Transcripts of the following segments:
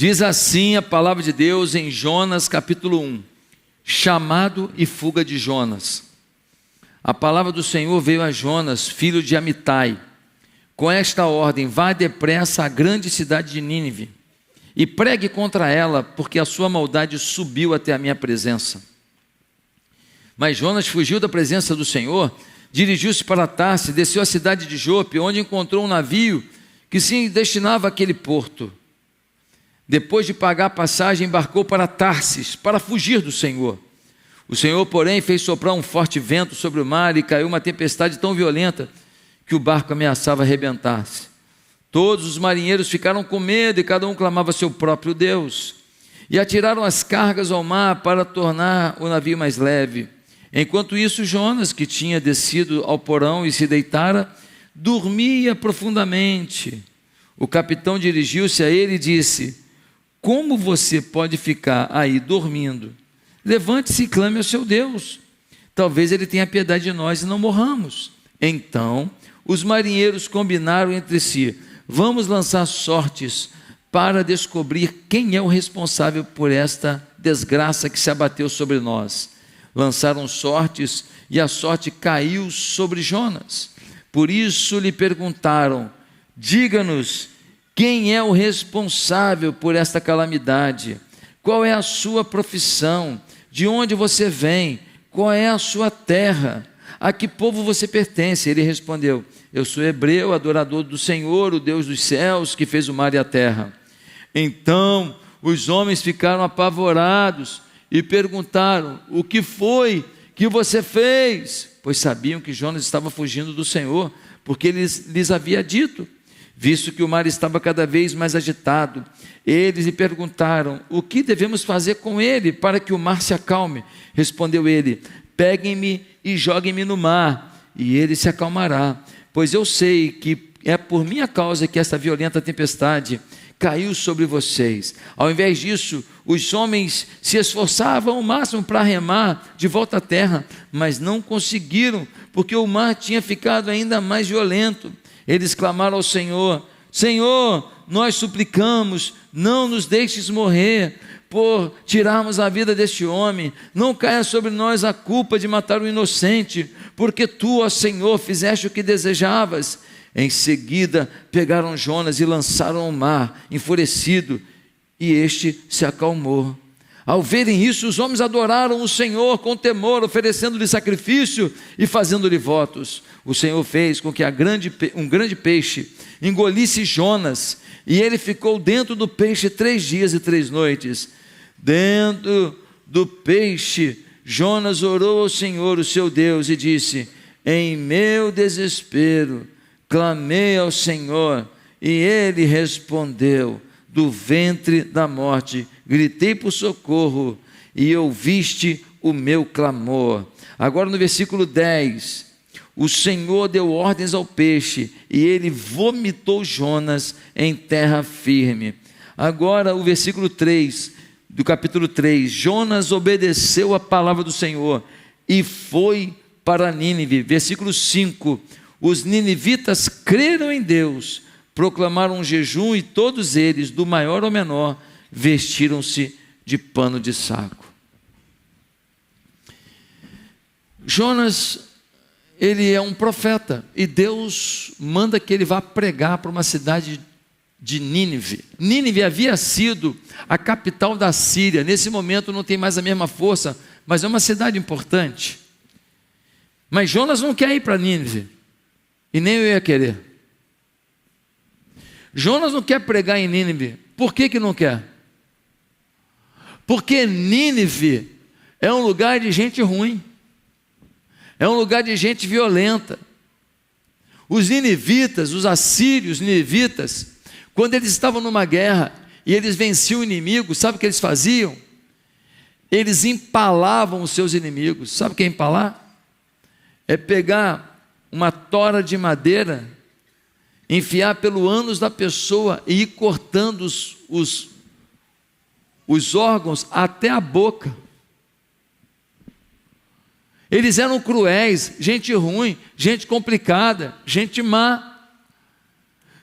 Diz assim a palavra de Deus em Jonas capítulo 1, chamado e fuga de Jonas. A palavra do Senhor veio a Jonas, filho de Amitai, com esta ordem: vá depressa à grande cidade de Nínive e pregue contra ela, porque a sua maldade subiu até a minha presença. Mas Jonas fugiu da presença do Senhor, dirigiu-se para Tarsis, desceu à cidade de Jope, onde encontrou um navio que se destinava àquele porto. Depois de pagar a passagem, embarcou para Tarsis, para fugir do Senhor. O Senhor, porém, fez soprar um forte vento sobre o mar e caiu uma tempestade tão violenta que o barco ameaçava arrebentar-se. Todos os marinheiros ficaram com medo e cada um clamava seu próprio Deus. E atiraram as cargas ao mar para tornar o navio mais leve. Enquanto isso, Jonas, que tinha descido ao porão e se deitara, dormia profundamente. O capitão dirigiu-se a ele e disse: como você pode ficar aí dormindo? Levante-se e clame ao seu Deus. Talvez ele tenha piedade de nós e não morramos. Então, os marinheiros combinaram entre si: vamos lançar sortes para descobrir quem é o responsável por esta desgraça que se abateu sobre nós. Lançaram sortes e a sorte caiu sobre Jonas. Por isso lhe perguntaram: diga-nos, quem é o responsável por esta calamidade? Qual é a sua profissão? De onde você vem? Qual é a sua terra? A que povo você pertence? Ele respondeu: eu sou hebreu, adorador do Senhor, o Deus dos céus, que fez o mar e a terra. Então os homens ficaram apavorados e perguntaram: o que foi que você fez? Pois sabiam que Jonas estava fugindo do Senhor, porque ele lhes havia dito. Visto que o mar estava cada vez mais agitado, eles lhe perguntaram: o que devemos fazer com ele para que o mar se acalme? Respondeu ele: peguem-me e joguem-me no mar, e ele se acalmará, pois eu sei que é por minha causa que esta violenta tempestade caiu sobre vocês. Ao invés disso, os homens se esforçavam ao máximo para remar de volta à terra, mas não conseguiram, porque o mar tinha ficado ainda mais violento. Eles clamaram ao Senhor: Senhor, nós suplicamos, não nos deixes morrer por tirarmos a vida deste homem. Não caia sobre nós a culpa de matar o inocente, porque tu, ó Senhor, fizeste o que desejavas. Em seguida pegaram Jonas e lançaram ao mar, enfurecido, e este se acalmou. Ao verem isso, os homens adoraram o Senhor com temor, oferecendo-lhe sacrifício e fazendo-lhe votos. O Senhor fez com que um grande peixe engolisse Jonas, e ele ficou dentro do peixe 3 dias e 3 noites. Dentro do peixe, Jonas orou ao Senhor, o seu Deus, e disse: em meu desespero clamei ao Senhor, e ele respondeu. Do ventre da morte gritei por socorro, e ouviste o meu clamor. Agora no versículo 10, o Senhor deu ordens ao peixe, e ele vomitou Jonas em terra firme. Agora o versículo 3, do capítulo 3, Jonas obedeceu a palavra do Senhor, e foi para Nínive. Versículo 5, os ninivitas creram em Deus, proclamaram um jejum, e todos eles, do maior ao menor, vestiram-se de pano de saco. Jonas, ele é um profeta, e Deus manda que ele vá pregar para uma cidade de Nínive. Nínive havia sido a capital da Síria. Nesse momento não tem mais a mesma força, mas é uma cidade importante. Mas Jonas não quer ir para Nínive, e nem eu ia querer. Jonas não quer pregar em Nínive. Por que não quer? Porque Nínive é um lugar de gente ruim, é um lugar de gente violenta. Os ninivitas, os assírios ninivitas, quando eles estavam numa guerra e eles venciam o inimigo, sabe o que eles faziam? Eles empalavam os seus inimigos. Sabe o que é empalar? É pegar uma tora de madeira, enfiar pelo ânus da pessoa e ir cortando os órgãos até a boca. Eles eram cruéis, gente ruim, gente complicada, gente má.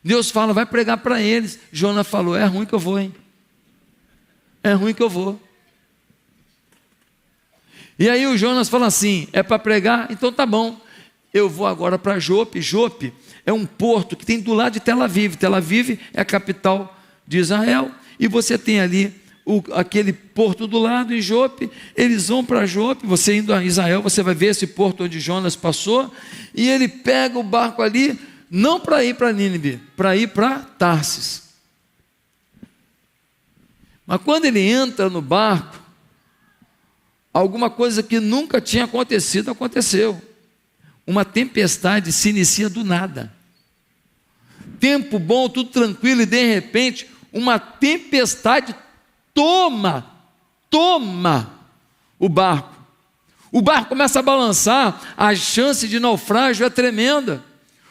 Deus fala: vai pregar para eles. Jonas falou: é ruim que eu vou, hein? é ruim que eu vou. E aí o Jonas fala assim, é para pregar? Então tá bom, eu vou agora para Jope. Jope é um porto que tem do lado de Tel Aviv. Tel Aviv é a capital de Israel, e você tem ali aquele porto do lado em Jope. Eles vão para Jope, você indo a Israel, você vai ver esse porto onde Jonas passou, e ele pega o barco ali, não para ir para Nínive, para ir para Tarsis. Mas quando ele entra no barco, alguma coisa que nunca tinha acontecido, aconteceu. Uma tempestade se inicia do nada. Tempo bom, tudo tranquilo, e de repente, uma tempestade toma o barco. O barco começa a balançar, a chance de naufrágio é tremenda.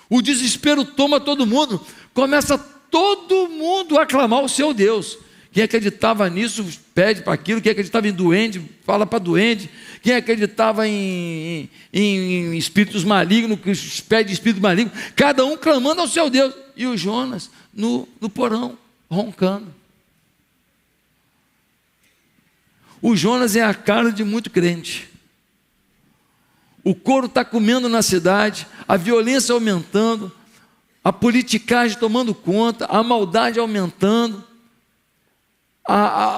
O desespero toma todo mundo, começa todo mundo a clamar o seu Deus. Quem acreditava nisso, pede para aquilo. Quem acreditava em duende, fala para duende. Quem acreditava em espíritos malignos, pede espírito maligno. Cada um clamando ao seu Deus. E o Jonas no porão, roncando. O Jonas é a cara de muito crente. O couro está comendo na cidade, a violência aumentando, a politicagem tomando conta, a maldade aumentando,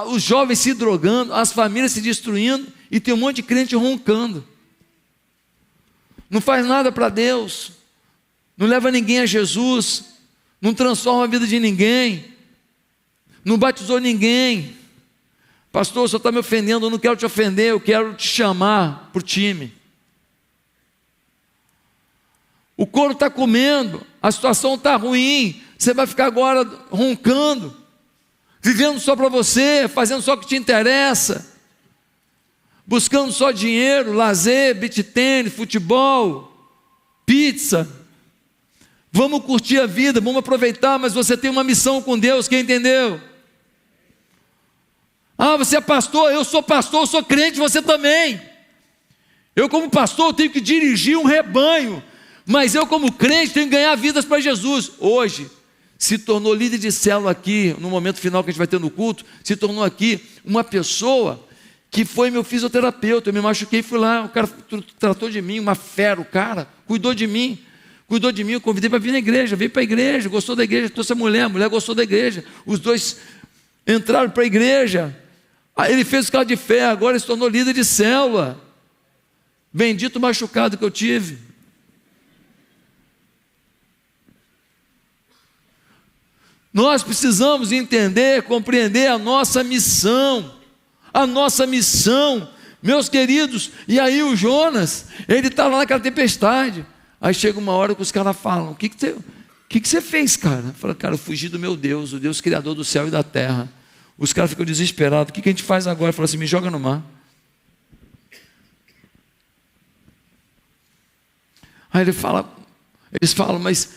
os jovens se drogando, as famílias se destruindo, e tem um monte de crente roncando. Não faz nada para Deus, não leva ninguém a Jesus, não transforma a vida de ninguém, não batizou ninguém. Pastor, o senhor está me ofendendo, eu não quero te ofender, eu quero te chamar para o time. O couro está comendo, a situação está ruim, você vai ficar agora roncando, vivendo só para você, fazendo só o que te interessa, buscando só dinheiro, lazer, beach tênis, futebol, pizza. Vamos curtir a vida, vamos aproveitar, mas você tem uma missão com Deus, quem entendeu? Ah, você é pastor, eu sou crente, você também. Eu como pastor tenho que dirigir um rebanho, mas eu como crente tenho que ganhar vidas para Jesus. Hoje, se tornou líder de célula aqui, no momento final que a gente vai ter no culto, se tornou aqui uma pessoa que foi meu fisioterapeuta. Eu me machuquei, fui lá, o cara tratou de mim, uma fera, o cara cuidou de mim, eu convidei para vir na igreja, veio para a igreja, gostou da igreja, trouxe a mulher gostou da igreja, os dois entraram para a igreja, aí ele fez o cara de fé, agora ele se tornou líder de célula. Bendito machucado que eu tive. Nós precisamos entender, compreender a nossa missão, meus queridos. E aí o Jonas, ele está lá naquela tempestade, aí chega uma hora que os caras falam, o que você fez, cara? Fala, cara, eu fugi do meu Deus, o Deus criador do céu e da terra. Os caras ficam desesperados, o que a gente faz agora? Fala assim, me joga no mar. Aí eles falam, mas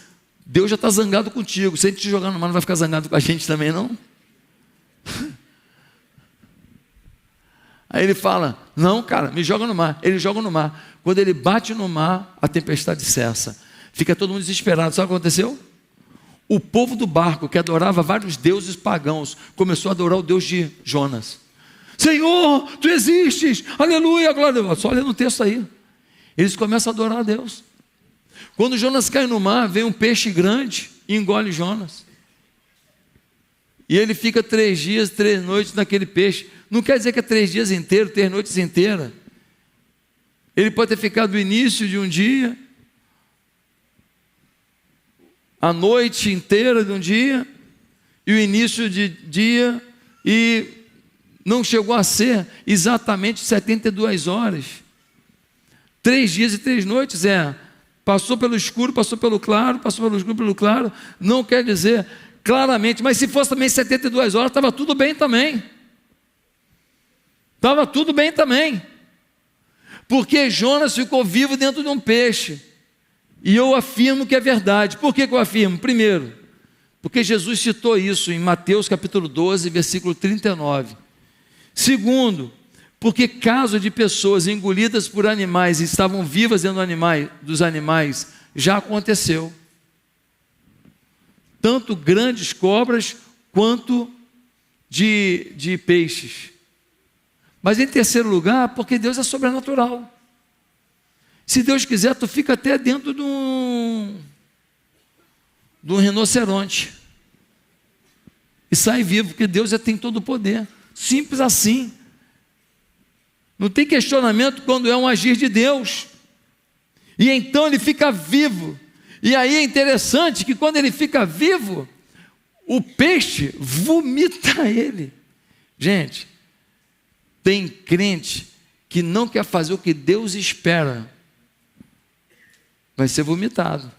Deus já está zangado contigo, se a gente te jogar no mar, não vai ficar zangado com a gente também, não? Aí ele fala, não, cara, me joga no mar. Ele joga no mar. Quando ele bate no mar, a tempestade cessa. Fica todo mundo desesperado. Sabe o que aconteceu? O povo do barco, que adorava vários deuses pagãos, começou a adorar o Deus de Jonas. Senhor, tu existes, aleluia, glória a Deus. Só olha no texto aí. Eles começam a adorar a Deus. Quando Jonas cai no mar, vem um peixe grande e engole Jonas. E ele fica 3 dias, 3 noites naquele peixe. Não quer dizer que é 3 dias inteiros, 3 noites inteiras. Ele pode ter ficado o início de um dia, a noite inteira de um dia, e o início de dia, e não chegou a ser exatamente 72 horas. 3 dias e 3 noites passou pelo escuro, passou pelo claro, passou pelo escuro, pelo claro, não quer dizer claramente, mas se fosse também 72 horas, estava tudo bem também. Estava tudo bem também. Porque Jonas ficou vivo dentro de um peixe. E eu afirmo que é verdade. Por que eu afirmo? Primeiro, porque Jesus citou isso em Mateus capítulo 12, versículo 39. Segundo, porque caso de pessoas engolidas por animais e estavam vivas dentro dos animais, já aconteceu. Tanto grandes cobras quanto de peixes. Mas em terceiro lugar, porque Deus é sobrenatural. Se Deus quiser, tu fica até dentro de um rinoceronte e sai vivo, porque Deus tem todo o poder. Simples assim. Não tem questionamento quando é um agir de Deus. E então ele fica vivo. E aí é interessante que quando ele fica vivo, o peixe vomita ele. Gente, tem crente que não quer fazer o que Deus espera, vai ser vomitado.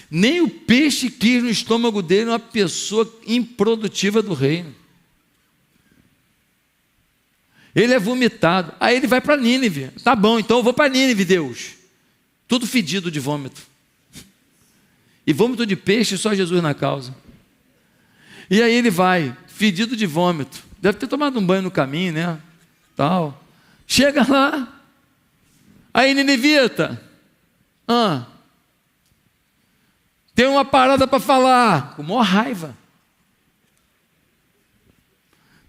Nem o peixe quis no estômago dele uma pessoa improdutiva do reino. Ele é vomitado. Aí ele vai para Nínive. Tá bom, então eu vou para Nínive, Deus. Tudo fedido de vômito. E vômito de peixe, só Jesus na causa. E aí ele vai, fedido de vômito. Deve ter tomado um banho no caminho, né? Tal. Chega lá. Aí, ninivita. Tem uma parada para falar. Com maior raiva.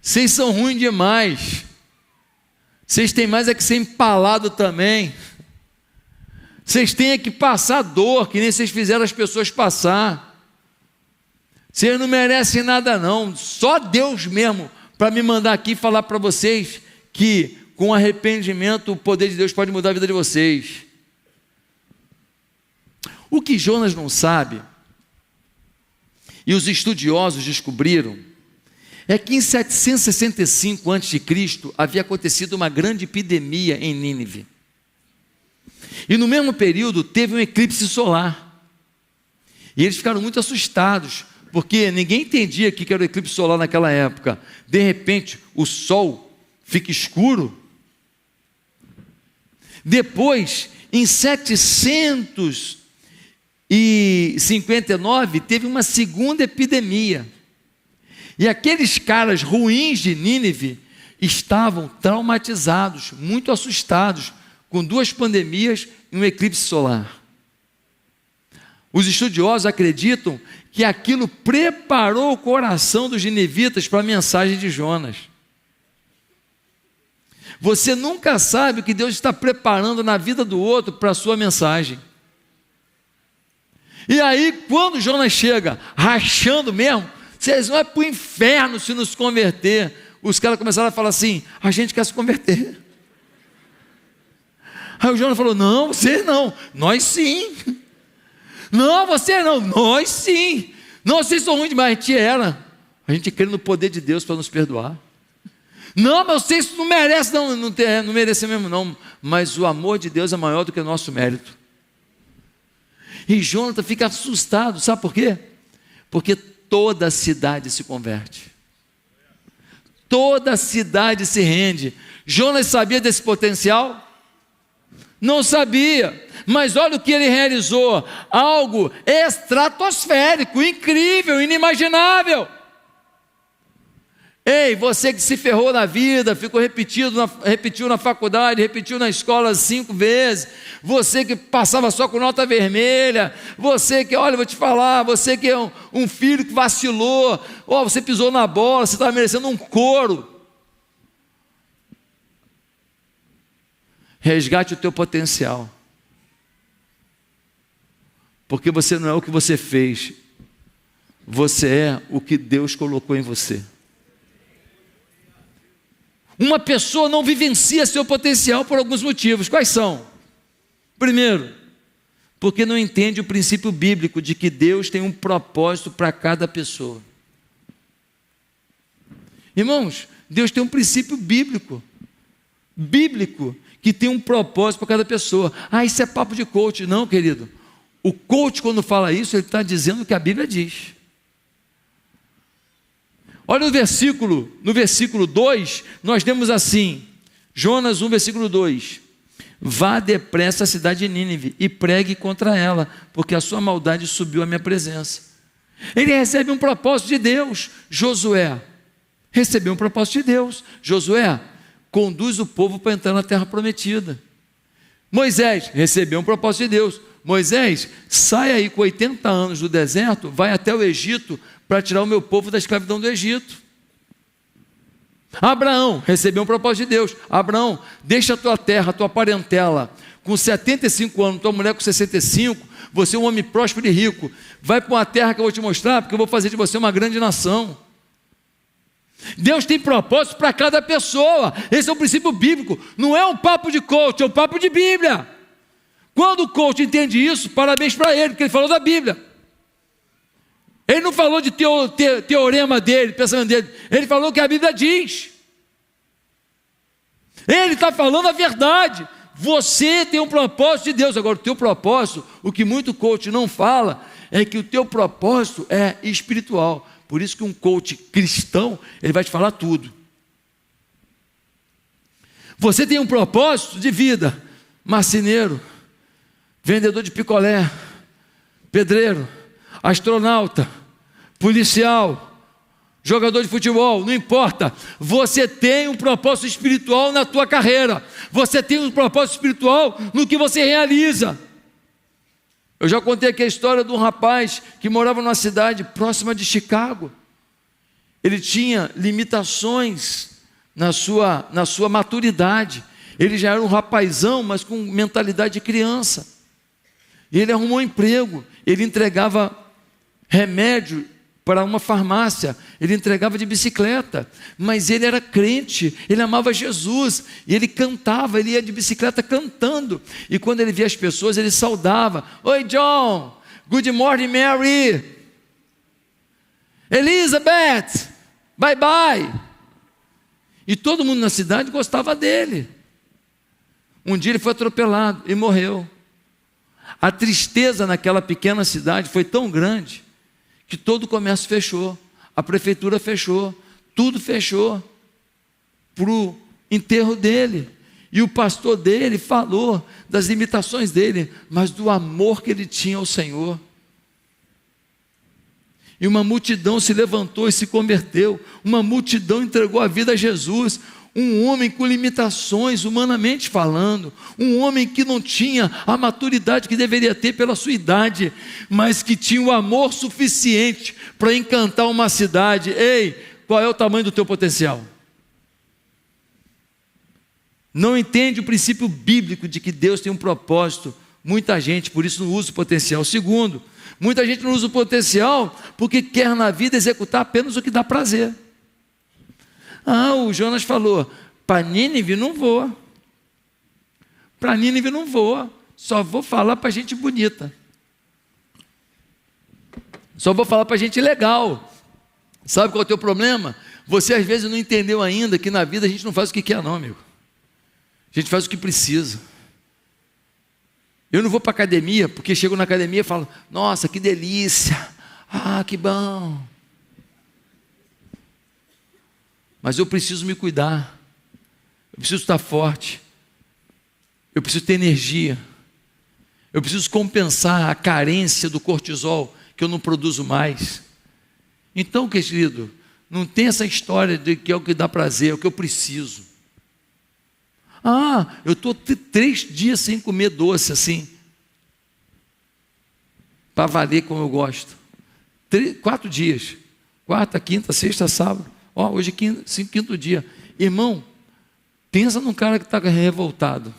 Vocês são ruins demais. Vocês têm mais é que ser empalado também. Vocês têm é que passar dor, que nem vocês fizeram as pessoas passar. Vocês não merecem nada não. Só Deus mesmo para me mandar aqui falar para vocês que com arrependimento o poder de Deus pode mudar a vida de vocês. O que Jonas não sabe, e os estudiosos descobriram, é que em 765 a.C. havia acontecido uma grande epidemia em Nínive. E no mesmo período teve um eclipse solar. E eles ficaram muito assustados, porque ninguém entendia o que era o eclipse solar naquela época. De repente, o sol fica escuro. Depois, em 759, teve uma segunda epidemia. E aqueles caras ruins de Nínive estavam traumatizados, muito assustados, com duas pandemias e um eclipse solar. Os estudiosos acreditam que aquilo preparou o coração dos ninivitas para a mensagem de Jonas. Você nunca sabe o que Deus está preparando na vida do outro para a sua mensagem. E aí, quando Jonas chega, rachando mesmo, vocês vão para o inferno se não se converter. Os caras começaram a falar assim: a gente quer se converter. Aí o Jonas falou: não, você não, nós sim. Não, você não, nós sim. Não, vocês são ruins demais, a gente era. A gente crê no poder de Deus para nos perdoar. Não, mas vocês não merecem, não merecem mesmo não. Mas o amor de Deus é maior do que o nosso mérito. E Jonathan fica assustado, sabe por quê? Porque toda a cidade se converte. Toda a cidade se rende. Jonas sabia desse potencial? Não sabia, mas olha o que ele realizou, algo estratosférico, incrível, inimaginável. Ei, você que se ferrou na vida, repetiu na faculdade, repetiu na escola 5 vezes, você que passava só com nota vermelha, você que, olha, vou te falar, você que é um filho que vacilou, você pisou na bola, você estava merecendo um couro. Resgate o teu potencial, porque você não é o que você fez, você é o que Deus colocou em você. Uma pessoa não vivencia seu potencial por alguns motivos. Quais são? Primeiro, porque não entende o princípio bíblico de que Deus tem um propósito para cada pessoa. Irmãos, Deus tem um princípio bíblico, que tem um propósito para cada pessoa. Isso é papo de coach. Não, querido. O coach, quando fala isso, ele está dizendo o que a Bíblia diz. Olha no versículo 2, nós temos assim, Jonas 1, versículo 2: vá depressa à cidade de Nínive e pregue contra ela, porque a sua maldade subiu à minha presença. Ele recebe um propósito de Deus. Josué recebeu um propósito de Deus. Josué, conduz o povo para entrar na terra prometida. Moisés recebeu um propósito de Deus. Moisés, sai aí com 80 anos do deserto, vai até o Egito para tirar o meu povo da escravidão do Egito. Abraão recebeu um propósito de Deus. Abraão, deixa a tua terra, a tua parentela, com 75 anos, tua mulher com 65, você é um homem próspero e rico, vai para uma terra que eu vou te mostrar, porque eu vou fazer de você uma grande nação. Deus tem propósito para cada pessoa. Esse é um princípio bíblico. Não é um papo de coach, é um papo de Bíblia. Quando o coach entende isso, parabéns para ele, porque ele falou da Bíblia. Ele não falou de teorema dele, pensamento dele. Ele falou o que a Bíblia diz. Ele está falando a verdade. Você tem um propósito de Deus. Agora, o teu propósito, o que muito coach não fala, é que o teu propósito é espiritual. Por isso que um coach cristão, ele vai te falar tudo. Você tem um propósito de vida: marceneiro, vendedor de picolé, pedreiro, astronauta, policial, jogador de futebol, não importa. Você tem um propósito espiritual na tua carreira. Você tem um propósito espiritual no que você realiza. Eu já contei aqui a história de um rapaz que morava numa cidade próxima de Chicago. Ele tinha limitações na sua maturidade. Ele já era um rapazão, mas com mentalidade de criança. E ele arrumou um emprego. Ele entregava remédio para uma farmácia, ele entregava de bicicleta, mas ele era crente, ele amava Jesus, e ele cantava, ele ia de bicicleta cantando, e quando ele via as pessoas, ele saudava: oi John, good morning Mary, Elizabeth, bye bye, e todo mundo na cidade gostava dele. Um dia ele foi atropelado e morreu. A tristeza naquela pequena cidade foi tão grande, que todo o comércio fechou, a prefeitura fechou, tudo fechou para o enterro dele. E o pastor dele falou das limitações dele, mas do amor que ele tinha ao Senhor. E uma multidão se levantou e se converteu, uma multidão entregou a vida a Jesus. Um homem com limitações, humanamente falando, um homem que não tinha a maturidade que deveria ter pela sua idade, mas que tinha o amor suficiente para encantar uma cidade. Ei, qual é o tamanho do teu potencial? Não entende o princípio bíblico de que Deus tem um propósito. Muita gente, por isso, não usa o potencial. Segundo, muita gente não usa o potencial porque quer na vida executar apenas o que dá prazer. O Jonas falou: para Nínive não vou. Para Nínive não vou. Só vou falar para gente bonita. Só vou falar para gente legal. Sabe qual é o teu problema? Você às vezes não entendeu ainda que na vida a gente não faz o que quer não, amigo. A gente faz o que precisa. Eu não vou para a academia porque chego na academia e falo: nossa, que delícia. Que bom. Mas eu preciso me cuidar, eu preciso estar forte, eu preciso ter energia, eu preciso compensar a carência do cortisol que eu não produzo mais. Então, querido, não tem essa história de que é o que dá prazer, é o que eu preciso. Eu estou 3 dias sem comer doce assim, para valer como eu gosto. 4 dias, quarta, quinta, sexta, sábado. Hoje é quinto dia. Irmão, pensa num cara que está revoltado.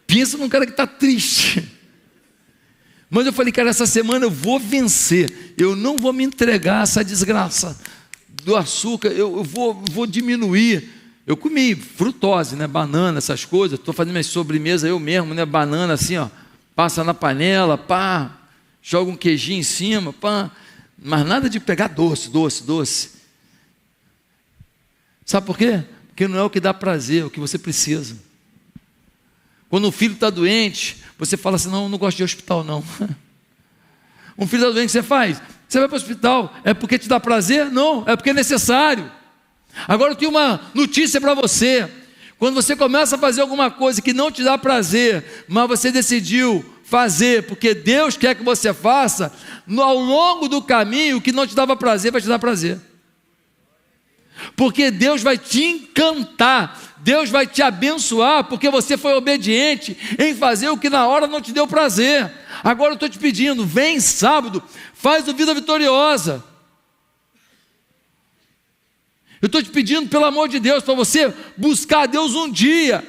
Pensa num cara que está triste. Mas eu falei: cara, essa semana eu vou vencer. Eu não vou me entregar a essa desgraça do açúcar. Eu vou diminuir. Eu comi frutose, né? Banana, essas coisas. Estou fazendo minha sobremesa eu mesmo, né? Banana assim, passa na panela, pá. Joga um queijinho em cima, pá, mas nada de pegar doce. Sabe por quê? Porque não é o que dá prazer, é o que você precisa. Quando um filho está doente, você fala assim: não gosto de hospital não. Um filho está doente, você faz? Você vai para o hospital, é porque te dá prazer? Não, é porque é necessário. Agora eu tenho uma notícia para você: quando você começa a fazer alguma coisa que não te dá prazer, mas você decidiu fazer porque Deus quer que você faça, ao longo do caminho, o que não te dava prazer vai te dar prazer. porque Deus vai te encantar, Deus vai te abençoar, porque você foi obediente em fazer o que na hora não te deu prazer. Agora eu estou te pedindo, vem sábado, faz o Vida Vitoriosa. Eu estou te pedindo, pelo amor de Deus, para você buscar a Deus um dia.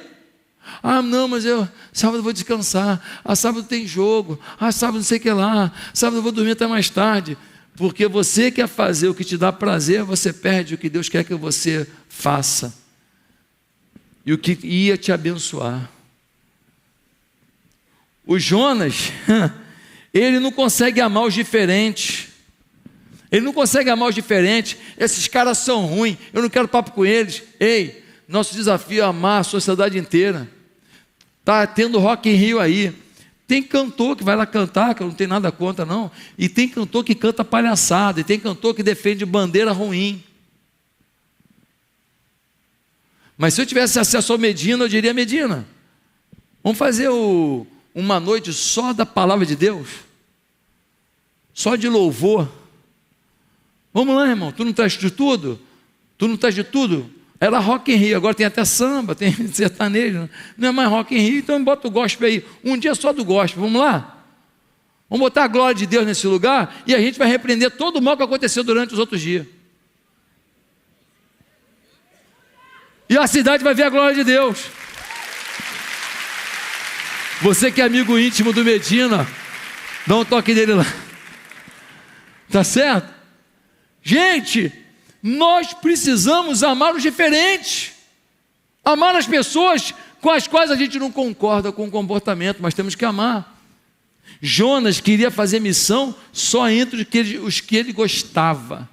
Ah, não, mas sábado eu vou descansar, sábado tem jogo, sábado não sei o que lá, sábado eu vou dormir até mais tarde. Porque você quer fazer o que te dá prazer, você perde o que Deus quer que você faça. E o que ia te abençoar. O Jonas, ele não consegue amar os diferentes. Ele não consegue amar os diferentes. Esses caras são ruins, eu não quero papo com eles. Ei, nosso desafio é amar a sociedade inteira. Está tendo Rock in Rio aí. Tem cantor que vai lá cantar, que eu não tenho nada contra não. E tem cantor que canta palhaçada. E tem cantor que defende bandeira ruim. Mas se eu tivesse acesso ao Medina, eu diria: Medina, vamos fazer uma noite só da palavra de Deus, só de louvor. Vamos lá, irmão, tu não estás de tudo? Tu não estás de tudo? Era Rock in Rio, agora tem até samba, tem sertanejo, não é mais Rock in Rio, então bota o gospel aí, um dia só do gospel, vamos lá? Vamos botar a glória de Deus nesse lugar, e a gente vai repreender todo o mal que aconteceu durante os outros dias. E a cidade vai ver a glória de Deus. Você que é amigo íntimo do Medina, dá um toque nele lá. Tá certo? Gente, nós precisamos amar os diferentes. Amar as pessoas com as quais a gente não concorda com o comportamento, mas temos que amar. Jonas queria fazer missão só entre os que ele gostava.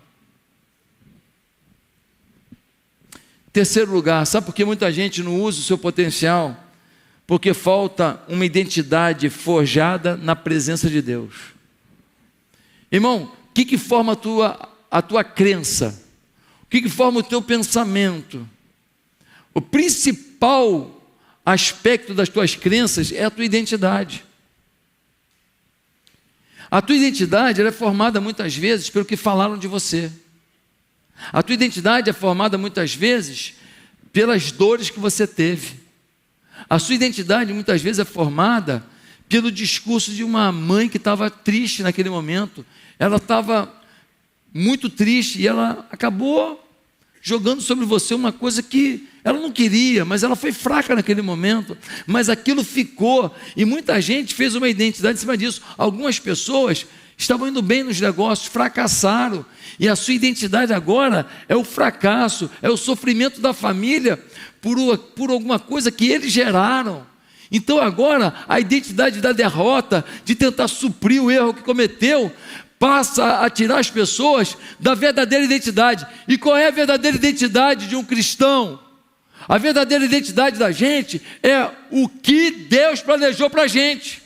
Terceiro lugar, sabe por que muita gente não usa o seu potencial? Porque falta uma identidade forjada na presença de Deus. Irmão, o que forma a tua crença? O que forma o teu pensamento? O principal aspecto das tuas crenças é a tua identidade. A tua identidade ela é formada muitas vezes pelo que falaram de você. A tua identidade é formada muitas vezes pelas dores que você teve. A sua identidade muitas vezes é formada pelo discurso de uma mãe que estava triste naquele momento. Ela estava muito triste e ela acabou jogando sobre você uma coisa que ela não queria, mas ela foi fraca naquele momento, mas aquilo ficou, e muita gente fez uma identidade em cima disso. Algumas pessoas estavam indo bem nos negócios, fracassaram, e a sua identidade agora é o fracasso, é o sofrimento da família por alguma coisa que eles geraram. Então agora a identidade da derrota, de tentar suprir o erro que cometeu, passa a tirar as pessoas da verdadeira identidade. E qual é a verdadeira identidade de um cristão? A verdadeira identidade da gente é o que Deus planejou para a gente.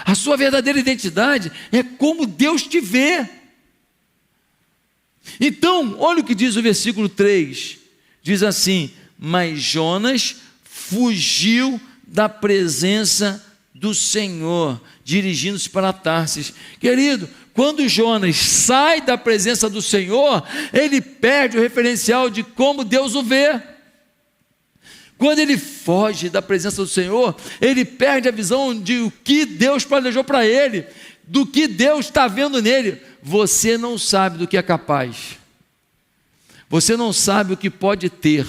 A sua verdadeira identidade é como Deus te vê. Então, olha o que diz o versículo 3. Diz assim: mas Jonas fugiu da presença do Senhor, dirigindo-se para Tarsis. Querido, quando Jonas sai da presença do Senhor, ele perde o referencial de como Deus o vê. Quando ele foge da presença do Senhor, ele perde a visão de o que Deus planejou para ele, do que Deus está vendo nele. Você não sabe do que é capaz, você não sabe o que pode ter,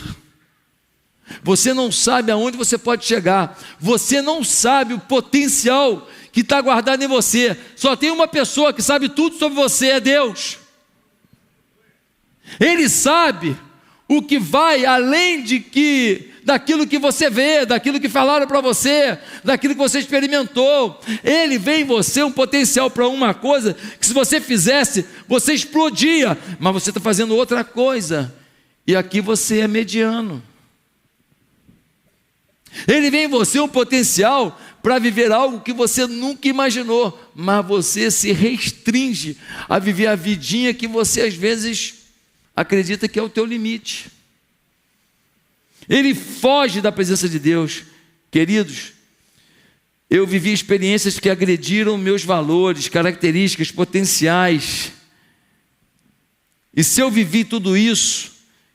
você não sabe aonde você pode chegar, você não sabe o potencial que está guardado em você. Só tem uma pessoa que sabe tudo sobre você, é Deus. Ele sabe o que vai além daquilo que você vê, daquilo que falaram para você, daquilo que você experimentou. Ele vê em você um potencial para uma coisa que, se você fizesse, você explodia, mas você está fazendo outra coisa, e aqui você é mediano. Ele vê em você um potencial para viver algo que você nunca imaginou, mas você se restringe a viver a vidinha que você às vezes acredita que é o teu limite. Ele foge da presença de Deus. Queridos, eu vivi experiências que agrediram meus valores, características, potenciais. E se eu vivi tudo isso,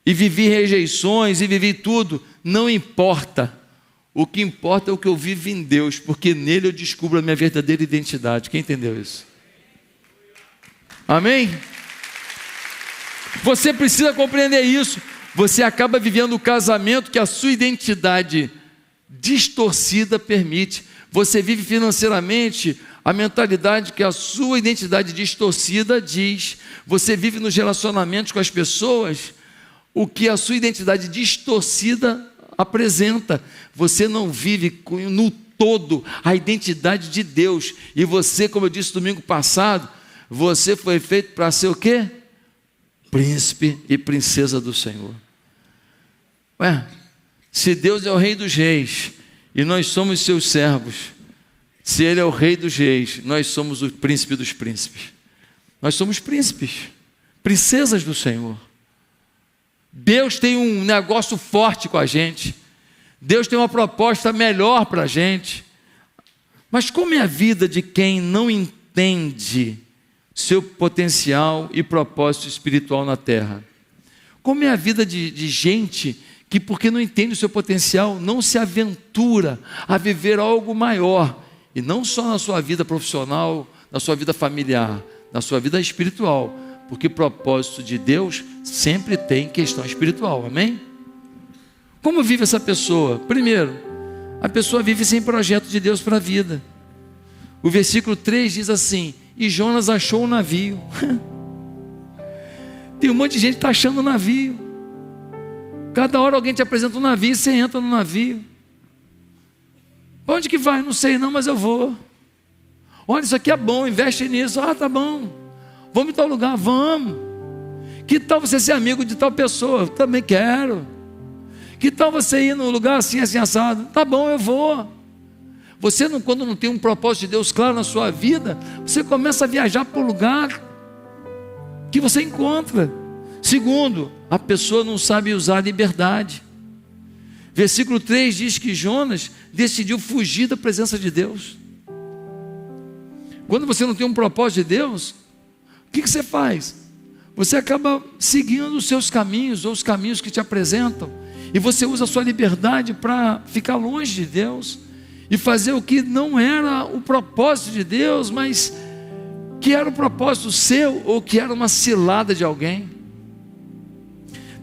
e vivi rejeições, e vivi tudo, não importa. O que importa é o que eu vivo em Deus, porque nele eu descubro a minha verdadeira identidade. Quem entendeu isso? Amém? Você precisa compreender isso. Você acaba vivendo o casamento que a sua identidade distorcida permite. Você vive financeiramente a mentalidade que a sua identidade distorcida diz. Você vive nos relacionamentos com as pessoas o que a sua identidade distorcida apresenta. Você não vive no todo a identidade de Deus. E você, como eu disse domingo passado, você foi feito para ser o quê? Príncipe e princesa do Senhor. Ué, se Deus é o rei dos reis e nós somos seus servos, se Ele é o rei dos reis, nós somos o príncipe dos príncipes. Nós somos príncipes, princesas do Senhor. Deus tem um negócio forte com a gente. Deus tem uma proposta melhor para a gente. Mas como é a vida de quem não entende seu potencial e propósito espiritual na terra? Como é a vida de gente que, porque não entende o seu potencial, não se aventura a viver algo maior, e não só na sua vida profissional, na sua vida familiar, na sua vida espiritual, porque propósito de Deus sempre tem questão espiritual, amém? Como vive essa pessoa? Primeiro, a pessoa vive sem projeto de Deus para a vida. O versículo 3 diz assim: e Jonas achou um navio. Tem um monte de gente que está achando um navio. Cada hora alguém te apresenta um navio e você entra no navio. Para onde que vai? Não sei não, mas eu vou. Olha, isso aqui é bom, investe nisso. Ah, tá bom. Vamos em tal lugar, vamos. Que tal você ser amigo de tal pessoa? Eu também quero. Que tal você ir num lugar assim, assim, assado? Tá bom, eu vou. Você, quando não tem um propósito de Deus claro na sua vida, você começa a viajar para o lugar que você encontra. Segundo, a pessoa não sabe usar a liberdade. Versículo 3 diz que Jonas decidiu fugir da presença de Deus. Quando você não tem um propósito de Deus, o que você faz? Você acaba seguindo os seus caminhos, ou os caminhos que te apresentam, e você usa a sua liberdade para ficar longe de Deus, e fazer o que não era o propósito de Deus, mas que era o propósito seu, ou que era uma cilada de alguém.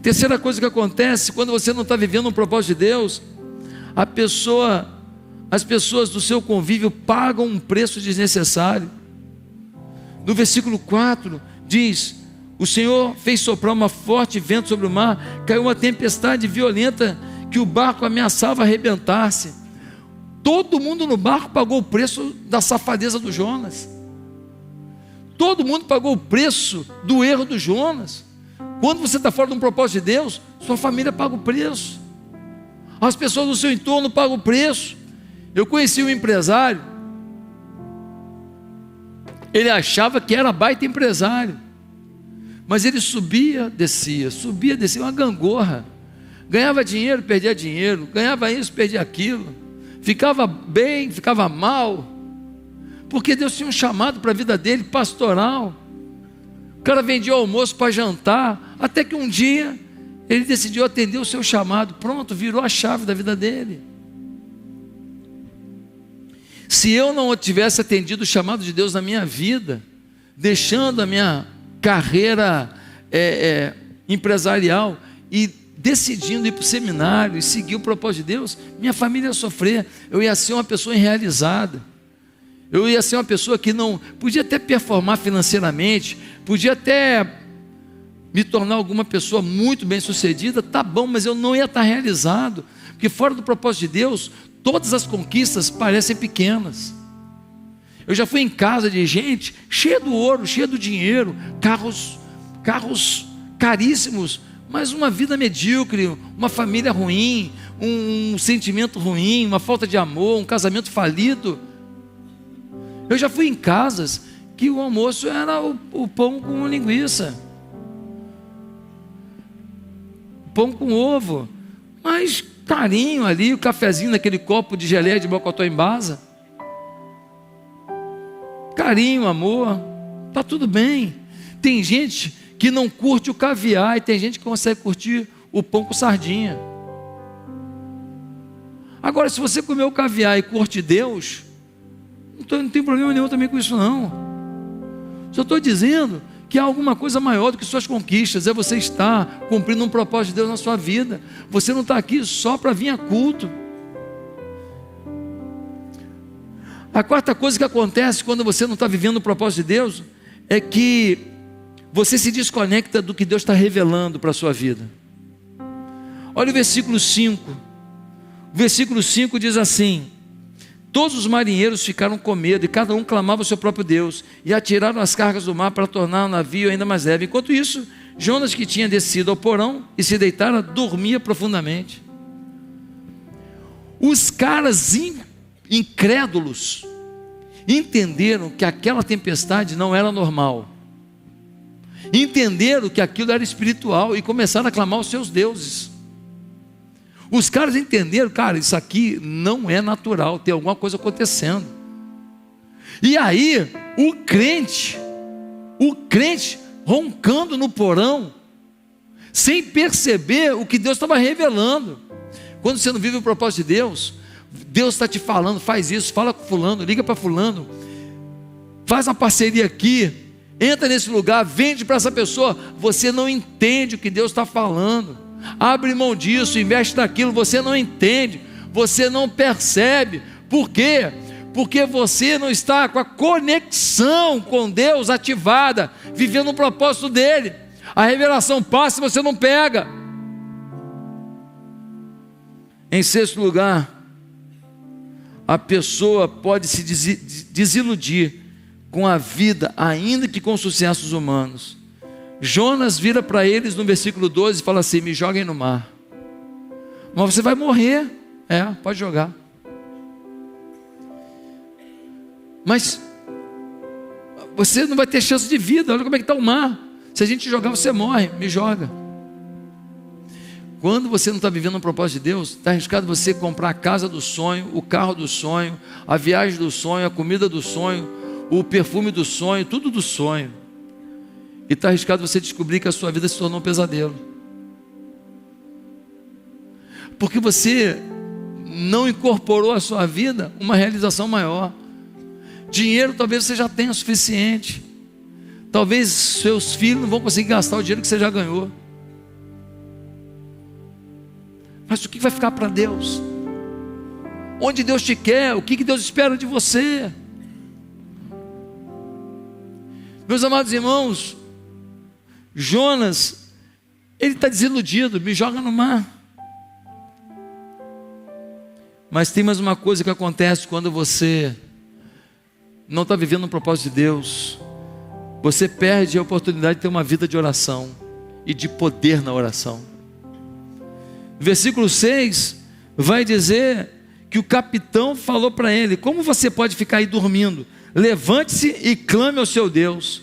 Terceira coisa que acontece, quando você não está vivendo um propósito de Deus, as pessoas do seu convívio pagam um preço desnecessário. No versículo 4 diz: o Senhor fez soprar uma forte vento sobre o mar, caiu uma tempestade violenta que o barco ameaçava arrebentar-se. Todo mundo no barco pagou o preço da safadeza do Jonas. Todo mundo pagou o preço do erro do Jonas. Quando você está fora de um propósito de Deus, sua família paga o preço. As pessoas do seu entorno pagam o preço. Eu conheci um empresário. Ele achava que era baita empresário, mas ele subia, descia, uma gangorra. Ganhava dinheiro, perdia dinheiro. Ganhava isso, perdia aquilo. Ficava bem, ficava mal, porque Deus tinha um chamado para a vida dele, pastoral. O cara vendia almoço para jantar, até que um dia ele decidiu atender o seu chamado. Pronto, virou a chave da vida dele. Se eu não tivesse atendido o chamado de Deus na minha vida, deixando a minha carreira empresarial e decidindo ir para o seminário e seguir o propósito de Deus, minha família ia sofrer. Eu ia ser uma pessoa irrealizada. Eu ia ser uma pessoa que não podia até performar financeiramente, podia até me tornar alguma pessoa muito bem sucedida, tá bom, mas eu não ia estar realizado, porque fora do propósito de Deus, todas as conquistas parecem pequenas. Eu já fui em casa de gente cheia do ouro, cheia do dinheiro, carros caríssimos, mas uma vida medíocre, uma família ruim, um sentimento ruim, uma falta de amor, um casamento falido. Eu já fui em casas que o almoço era o pão com linguiça, pão com ovo, mas carinho ali, o cafezinho naquele copo de geleia de mocotó em brasa, carinho, amor, está tudo bem. Tem gente que não curte o caviar, e tem gente que consegue curtir o pão com sardinha. Agora, se você comer o caviar e curte Deus, não tem problema nenhum também com isso não. Só estou dizendo que há alguma coisa maior do que suas conquistas, é você estar cumprindo um propósito de Deus na sua vida. Você não está aqui só para vir a culto. A quarta coisa que acontece quando você não está vivendo o propósito de Deus é que você se desconecta do que Deus está revelando para a sua vida. Olha o versículo 5. O versículo 5 diz assim: todos os marinheiros ficaram com medo, e cada um clamava ao seu próprio Deus, e atiraram as cargas do mar para tornar o navio ainda mais leve. Enquanto isso, Jonas, que tinha descido ao porão e se deitara, dormia profundamente. Os caras incrédulos entenderam que aquela tempestade não era normal, entenderam que aquilo era espiritual e começaram a clamar aos seus deuses. Os caras entenderam, cara, isso aqui não é natural, tem alguma coisa acontecendo. E aí, o crente roncando no porão, sem perceber o que Deus estava revelando. Quando você não vive o propósito de Deus, Deus está te falando, faz isso, fala com fulano, liga para fulano, faz uma parceria aqui, entra nesse lugar, vende para essa pessoa. Você não entende o que Deus está falando, abre mão disso, investe naquilo, você não entende, você não percebe. Por quê? Porque você não está com a conexão com Deus ativada, vivendo o propósito dele. A revelação passa e você não pega. Em sexto lugar, a pessoa pode se desiludir com a vida, ainda que com sucessos humanos. Jonas vira para eles no versículo 12 e fala assim: me joguem no mar. Mas você vai morrer. Pode jogar. Mas você não vai ter chance de vida. Olha como é que está o mar. Se a gente jogar, você morre. Me joga. Quando você não está vivendo um propósito de Deus, está arriscado você comprar a casa do sonho, o carro do sonho, a viagem do sonho, a comida do sonho, o perfume do sonho, tudo do sonho. E está arriscado você descobrir que a sua vida se tornou um pesadelo. Porque você não incorporou à sua vida uma realização maior. Dinheiro talvez você já tenha o suficiente. Talvez seus filhos não vão conseguir gastar o dinheiro que você já ganhou. Mas o que vai ficar para Deus? Onde Deus te quer? O que Deus espera de você? Meus amados irmãos, Jonas, ele está desiludido, me joga no mar. Mas tem mais uma coisa que acontece quando você não está vivendo um propósito de Deus. Você perde a oportunidade de ter uma vida de oração e de poder na oração. Versículo 6 vai dizer que o capitão falou para ele: como você pode ficar aí dormindo? Levante-se e clame ao seu Deus.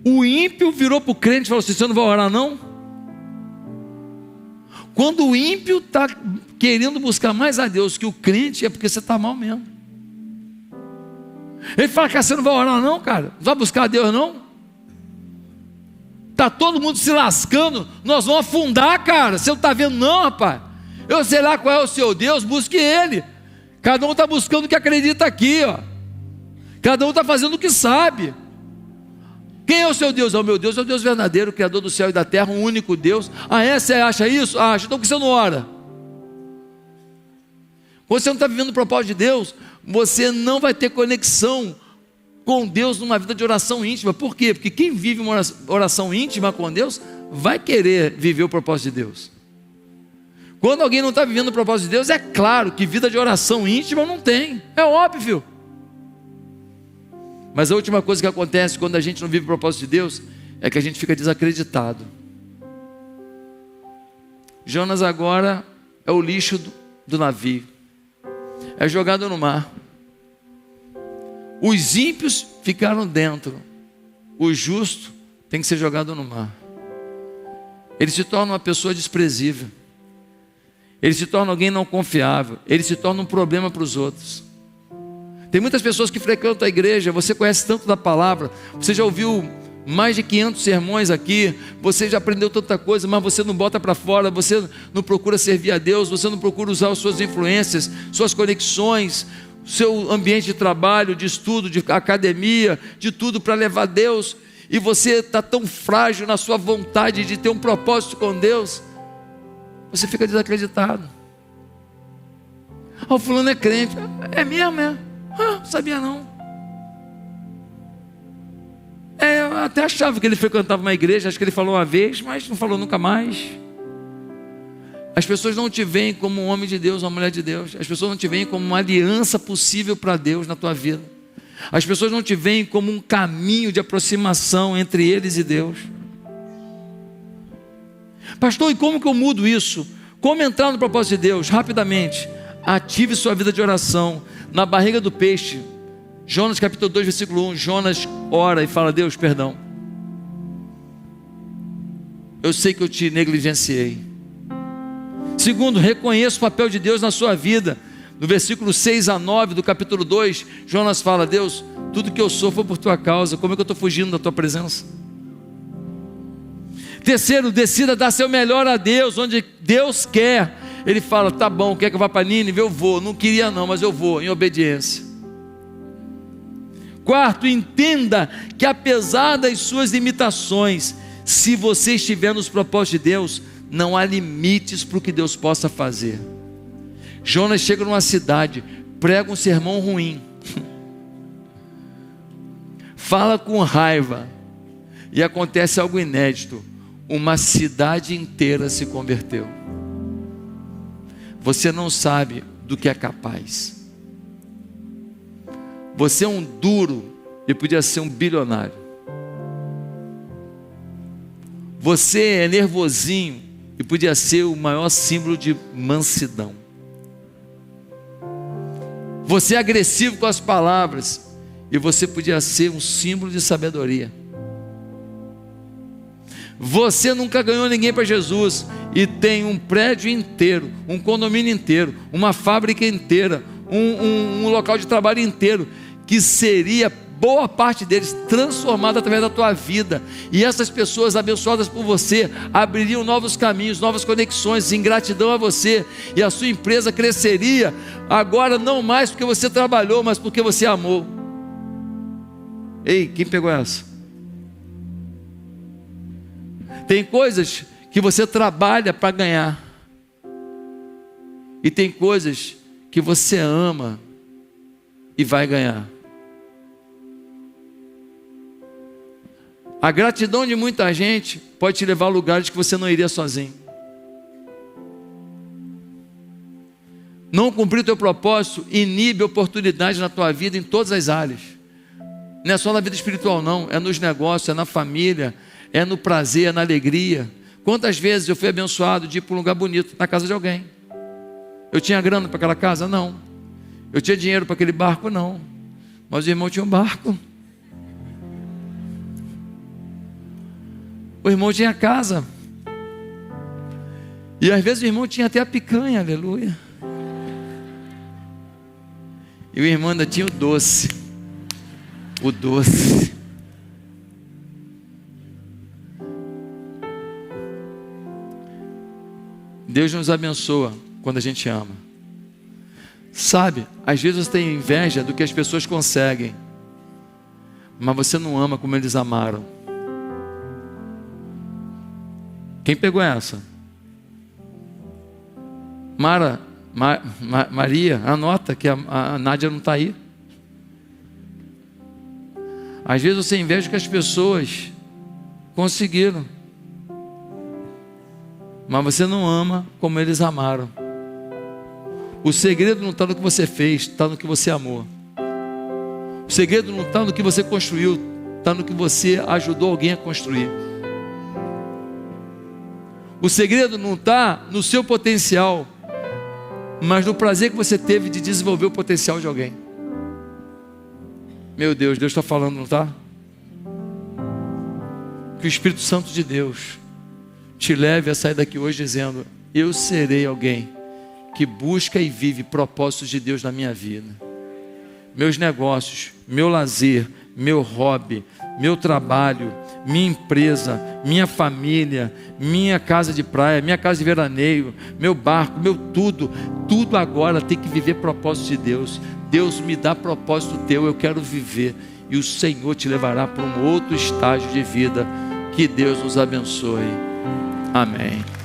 O ímpio virou para o crente e falou assim: você não vai orar não? Quando o ímpio está querendo buscar mais a Deus que o crente, é porque você está mal mesmo. Ele fala: cara, você não vai orar não, cara? Não vai buscar a Deus não? Está todo mundo se lascando, nós vamos afundar, cara. Você não está vendo não, rapaz? Eu sei lá qual é o seu Deus, busque ele. Cada um está buscando o que acredita aqui, ó. Cada um está fazendo o que sabe. Quem é o seu Deus? O meu Deus é o Deus verdadeiro, o Criador do céu e da terra, um único Deus. Você acha isso? Acha. Então por que você não ora? Quando você não está vivendo o propósito de Deus, você não vai ter conexão com Deus numa vida de oração íntima. Por quê? Porque quem vive uma oração íntima com Deus vai querer viver o propósito de Deus. Quando alguém não está vivendo o propósito de Deus, é claro que vida de oração íntima não tem, é óbvio. Mas a última coisa que acontece quando a gente não vive o propósito de Deus é que a gente fica desacreditado. Jonas agora é o lixo do navio, é jogado no mar. Os ímpios ficaram dentro, o justo tem que ser jogado no mar. Ele se torna uma pessoa desprezível, ele se torna alguém não confiável, ele se torna um problema para os outros. Tem muitas pessoas que frequentam a igreja, você conhece tanto da palavra, você já ouviu mais de 500 sermões aqui, você já aprendeu tanta coisa, mas você não bota para fora, você não procura servir a Deus, você não procura usar as suas influências, suas conexões, seu ambiente de trabalho, de estudo, de academia, de tudo para levar Deus, e você está tão frágil na sua vontade de ter um propósito com Deus, você fica desacreditado. O fulano é crente. É mesmo, é? Não sabia não. Eu até achava que ele frequentava uma igreja, acho que ele falou uma vez, mas não falou nunca mais. As pessoas não te veem como um homem de Deus, uma mulher de Deus. As pessoas não te veem como uma aliança possível para Deus na tua vida. As pessoas não te veem como um caminho de aproximação entre eles e Deus. Pastor, e como que eu mudo isso? Como entrar no propósito de Deus? Rapidamente, ative sua vida de oração. Na barriga do peixe, Jonas capítulo 2, versículo 1, Jonas ora e fala: Deus, perdão, eu sei que eu te negligenciei. Segundo, reconheça o papel de Deus na sua vida. No versículo 6 a 9 do capítulo 2, Jonas fala: Deus, tudo que eu sou foi por tua causa, como é que eu estou fugindo da tua presença? Terceiro, decida dar seu melhor a Deus, onde Deus quer. Ele fala: tá bom, quer que eu vá para Nínive? Eu vou, não queria não, mas eu vou, em obediência. Quarto, entenda que apesar das suas limitações, se você estiver nos propósitos de Deus, não há limites para o que Deus possa fazer. Jonas chega numa cidade, prega um sermão ruim, fala com raiva, e acontece algo inédito: uma cidade inteira se converteu. Você não sabe do que é capaz. Você é um duro e podia ser um bilionário. Você é nervosinho e podia ser o maior símbolo de mansidão. Você é agressivo com as palavras e você podia ser um símbolo de sabedoria. Você nunca ganhou ninguém para Jesus e tem um prédio inteiro, um condomínio inteiro, uma fábrica inteira, um local de trabalho inteiro, que seria boa parte deles transformada através da tua vida, e essas pessoas abençoadas por você abririam novos caminhos, novas conexões, em gratidão a você, e a sua empresa cresceria, agora não mais porque você trabalhou, mas porque você amou. Ei, quem pegou essa? Tem coisas que você trabalha para ganhar, e tem coisas que você ama e vai ganhar. A gratidão de muita gente pode te levar a lugares que você não iria sozinho. Não cumprir o teu propósito inibe oportunidades na tua vida em todas as áreas. Não é só na vida espiritual não, é nos negócios, é na família, é no prazer, é na alegria. Quantas vezes eu fui abençoado de ir para um lugar bonito, na casa de alguém? Eu tinha grana para aquela casa? Não. Eu tinha dinheiro para aquele barco? Não. Mas o irmão tinha um barco. O irmão tinha casa. E às vezes o irmão tinha até a picanha, aleluia. E o irmão ainda tinha o doce. O doce. Deus nos abençoa quando a gente ama. Sabe, às vezes você tem inveja do que as pessoas conseguem, mas você não ama como eles amaram. Quem pegou essa? Maria, anota que a Nádia não está aí. Às vezes você inveja que as pessoas conseguiram, mas você não ama como eles amaram. O segredo não está no que você fez, está no que você amou. O segredo não está no que você construiu, está no que você ajudou alguém a construir. O segredo não está no seu potencial, mas no prazer que você teve de desenvolver o potencial de alguém. Meu Deus, Deus está falando, não está? Que o Espírito Santo de Deus te leve a sair daqui hoje dizendo: eu serei alguém que busca e vive propósitos de Deus na minha vida. Meus negócios, meu lazer, meu hobby, meu trabalho, minha empresa, minha família, minha casa de praia, minha casa de veraneio, meu barco, meu tudo agora tem que viver propósito de Deus. Deus, me dá propósito teu, eu quero viver, e o Senhor te levará para um outro estágio de vida. Que Deus nos abençoe. Amém.